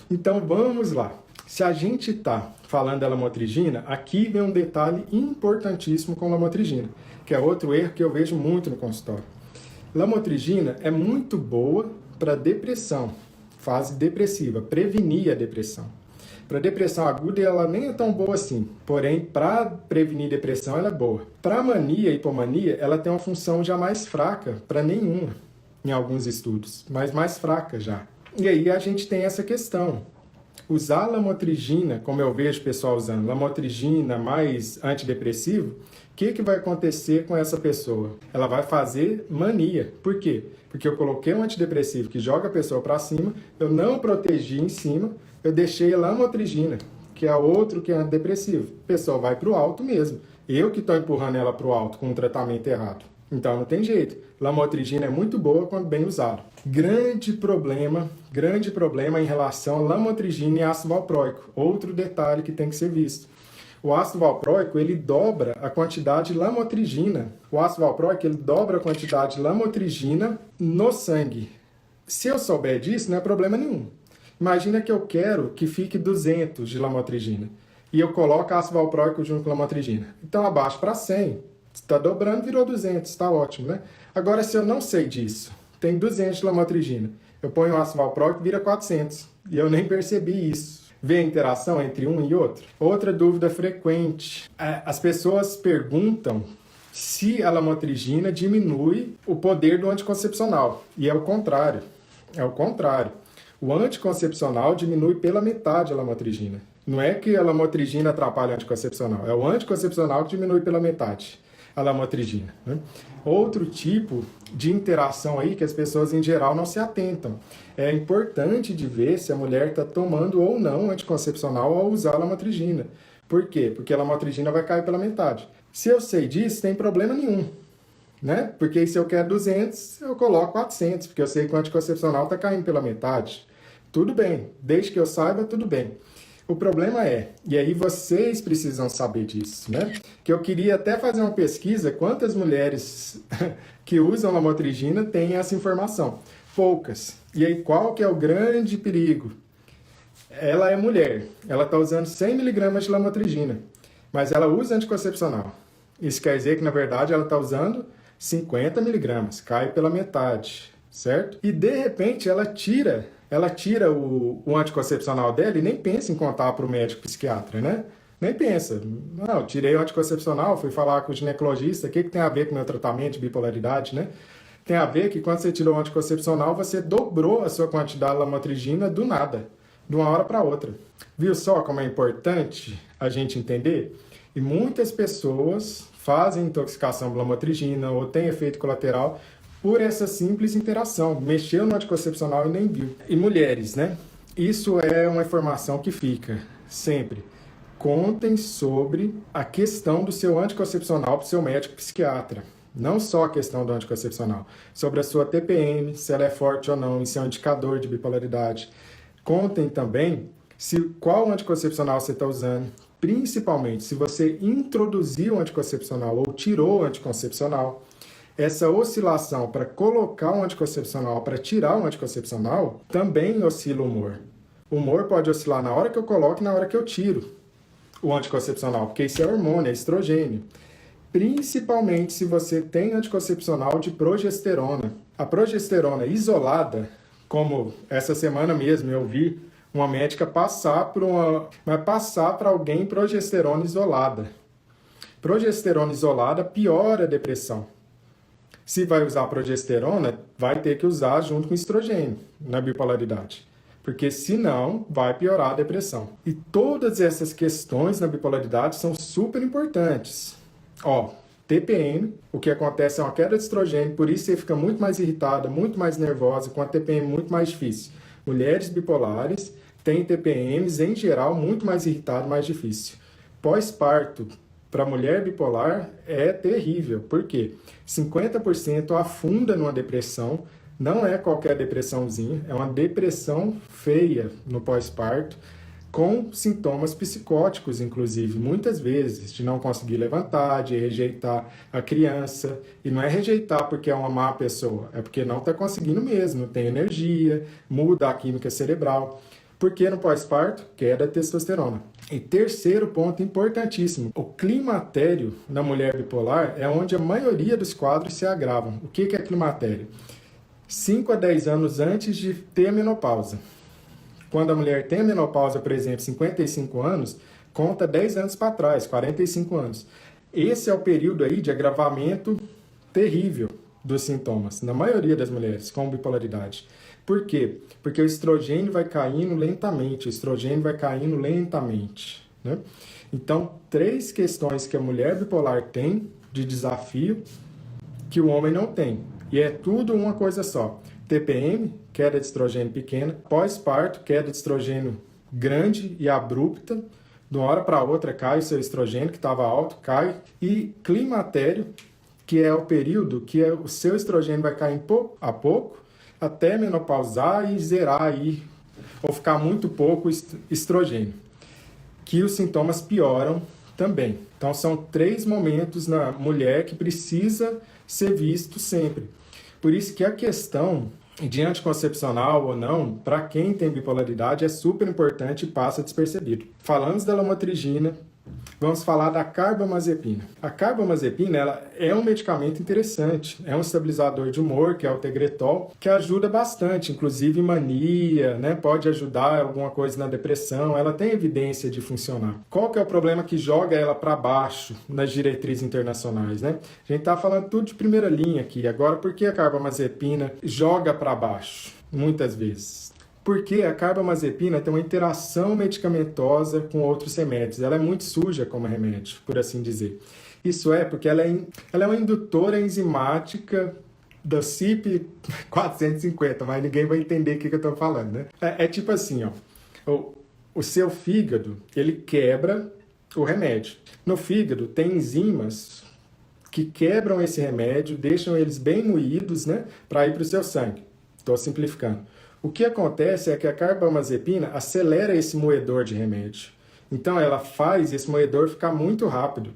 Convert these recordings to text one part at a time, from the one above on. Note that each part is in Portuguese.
Então vamos lá. Se a gente está falando da lamotrigina, aqui vem um detalhe importantíssimo com lamotrigina, que é outro erro que eu vejo muito no consultório. Lamotrigina é muito boa para depressão, fase depressiva, prevenir a depressão. Para depressão aguda ela nem é tão boa assim, porém para prevenir depressão ela é boa. Para mania e hipomania ela tem uma função já mais fraca, para nenhuma, em alguns estudos, mas mais fraca já. E aí a gente tem essa questão. Usar lamotrigina, como eu vejo o pessoal usando, lamotrigina mais antidepressivo, o que vai acontecer com essa pessoa? Ela vai fazer mania. Por quê? Porque eu coloquei um antidepressivo que joga a pessoa para cima, eu não protegi em cima, eu deixei a lamotrigina, que é outro que é antidepressivo. A pessoa vai para o alto mesmo. Eu que estou empurrando ela para o alto com um tratamento errado. Então não tem jeito. Lamotrigina é muito boa quando bem usada. Grande problema em relação a lamotrigina e ácido valproico. Outro detalhe que tem que ser visto. O ácido valproico, ele dobra a quantidade de lamotrigina. O ácido valproico, ele dobra a quantidade de lamotrigina no sangue. Se eu souber disso, não é problema nenhum. Imagina que eu quero que fique 200 de lamotrigina. E eu coloco ácido valproico junto com lamotrigina. Então, abaixo para 100. Está dobrando, virou 200, está ótimo, né? Agora, se eu não sei disso, tem 200 de lamotrigina, eu ponho o ácido valproico, vira 400. E eu nem percebi isso. Vê a interação entre um e outro? Outra dúvida frequente. As pessoas perguntam se a lamotrigina diminui o poder do anticoncepcional. E é o contrário. É o contrário. O anticoncepcional diminui pela metade a lamotrigina. Não é que a lamotrigina atrapalha o anticoncepcional, é o anticoncepcional que diminui pela metade a lamotrigina, né? Outro tipo de interação aí que as pessoas em geral não se atentam. É importante de ver se a mulher está tomando ou não anticoncepcional ao usar a lamotrigina. Por quê? Porque a lamotrigina vai cair pela metade. Se eu sei disso, tem problema nenhum, né? Porque se eu quero 200, eu coloco 400, porque eu sei que o anticoncepcional está caindo pela metade. Tudo bem, desde que eu saiba, tudo bem. O problema é, e aí vocês precisam saber disso, né? Que eu queria até fazer uma pesquisa, quantas mulheres que usam lamotrigina têm essa informação? Poucas. E aí qual que é o grande perigo? Ela é mulher, ela está usando 100 miligramas de lamotrigina, mas ela usa anticoncepcional. Isso quer dizer que, na verdade, ela está usando 50 miligramas, cai pela metade, certo? E, de repente, ela tira o anticoncepcional dela e nem pensa em contar para o médico psiquiatra, né? Nem pensa. Não, tirei o anticoncepcional, fui falar com o ginecologista, o que tem a ver com o meu tratamento de bipolaridade, né? Tem a ver que quando você tirou o anticoncepcional, você dobrou a sua quantidade de lamotrigina do nada, de uma hora para outra. Viu só como é importante a gente entender? E muitas pessoas fazem intoxicação por lamotrigina ou têm efeito colateral por essa simples interação. Mexeu no anticoncepcional e nem viu. E mulheres, né? Isso é uma informação que fica sempre. Contem sobre a questão do seu anticoncepcional para o seu médico psiquiatra. Não só a questão do anticoncepcional. Sobre a sua TPM, se ela é forte ou não, isso é um indicador de bipolaridade. Contem também qual anticoncepcional você está usando. Principalmente se você introduziu o anticoncepcional ou tirou o anticoncepcional. Essa oscilação para colocar um anticoncepcional, para tirar um anticoncepcional, também oscila o humor. O humor pode oscilar na hora que eu coloco e na hora que eu tiro o anticoncepcional, porque isso é hormônio, é estrogênio. Principalmente se você tem anticoncepcional de progesterona. A progesterona isolada, como essa semana mesmo eu vi uma médica passar para alguém progesterona isolada. Progesterona isolada piora a depressão. Se vai usar progesterona, vai ter que usar junto com estrogênio na bipolaridade. Porque senão vai piorar a depressão. E todas essas questões na bipolaridade são super importantes. Ó, TPM, o que acontece é uma queda de estrogênio, por isso você fica muito mais irritada, muito mais nervosa, com a TPM muito mais difícil. Mulheres bipolares têm TPMs, em geral, muito mais irritado, mais difícil. Pós-parto, para mulher bipolar, é terrível. Por quê? 50% afunda numa depressão, não é qualquer depressãozinha, é uma depressão feia no pós-parto, com sintomas psicóticos, inclusive, muitas vezes, de não conseguir levantar, de rejeitar a criança. E não é rejeitar porque é uma má pessoa, é porque não está conseguindo mesmo, não tem energia, muda a química cerebral. Porque no pós-parto, queda de testosterona. E terceiro ponto importantíssimo, o climatério na mulher bipolar é onde a maioria dos quadros se agravam. O que é climatério? 5 a 10 anos antes de ter a menopausa. Quando a mulher tem a menopausa, por exemplo, 55 anos, conta 10 anos para trás, 45 anos. Esse é o período aí de agravamento terrível dos sintomas, na maioria das mulheres com bipolaridade. Por quê? Porque o estrogênio vai caindo lentamente, né? Então, 3 questões que a mulher bipolar tem de desafio que o homem não tem. E é tudo uma coisa só. TPM, queda de estrogênio pequena, pós-parto, queda de estrogênio grande e abrupta, de uma hora para outra cai o seu estrogênio, que estava alto, cai, e climatério, que é o período que o seu estrogênio vai cair pouco a pouco, até menopausar e zerar aí, ou ficar muito pouco estrogênio, que os sintomas pioram também. Então, são 3 momentos na mulher que precisa ser visto sempre. Por isso que a questão de anticoncepcional ou não, para quem tem bipolaridade, é super importante e passa despercebido. Falamos da lamotrigina, vamos falar da carbamazepina. A carbamazepina ela é um medicamento interessante, é um estabilizador de humor, que é o Tegretol, que ajuda bastante, inclusive em mania, né? Pode ajudar alguma coisa na depressão, ela tem evidência de funcionar. Qual que é o problema que joga ela para baixo nas diretrizes internacionais, né? A gente está falando tudo de primeira linha aqui. Agora, por que a carbamazepina joga para baixo, muitas vezes? Porque a carbamazepina tem uma interação medicamentosa com outros remédios. Ela é muito suja como remédio, por assim dizer. Isso é porque ela é uma indutora enzimática da CYP450, mas ninguém vai entender o que eu estou falando, né? É tipo assim, ó, o seu fígado, ele quebra o remédio. No fígado tem enzimas que quebram esse remédio, deixam eles bem moídos, né, para ir para o seu sangue. Estou simplificando. O que acontece é que a carbamazepina acelera esse moedor de remédio. Então, ela faz esse moedor ficar muito rápido.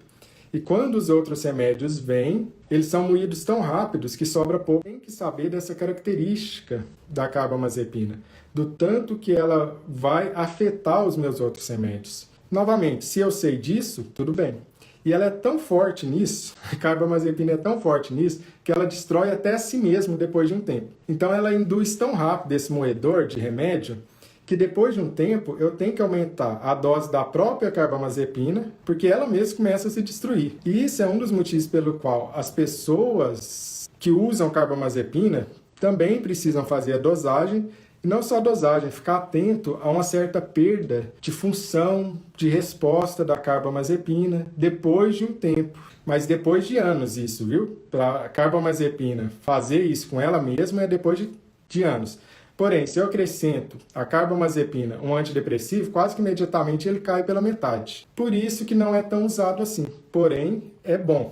E quando os outros remédios vêm, eles são moídos tão rápidos que sobra pouco. Tem que saber dessa característica da carbamazepina, do tanto que ela vai afetar os meus outros remédios. Novamente, se eu sei disso, tudo bem. E ela é tão forte nisso, a carbamazepina é tão forte nisso, que ela destrói até a si mesmo depois de um tempo. Então ela induz tão rápido esse moedor de remédio, que depois de um tempo eu tenho que aumentar a dose da própria carbamazepina, porque ela mesma começa a se destruir. E isso é um dos motivos pelo qual as pessoas que usam carbamazepina também precisam fazer a dosagem. E não só a dosagem, ficar atento a uma certa perda de função, de resposta da carbamazepina depois de um tempo. Mas depois de anos isso, viu? Para a carbamazepina fazer isso com ela mesma é depois de anos. Porém, se eu acrescento a carbamazepina, um antidepressivo, quase que imediatamente ele cai pela metade. Por isso que não é tão usado assim. Porém, é bom.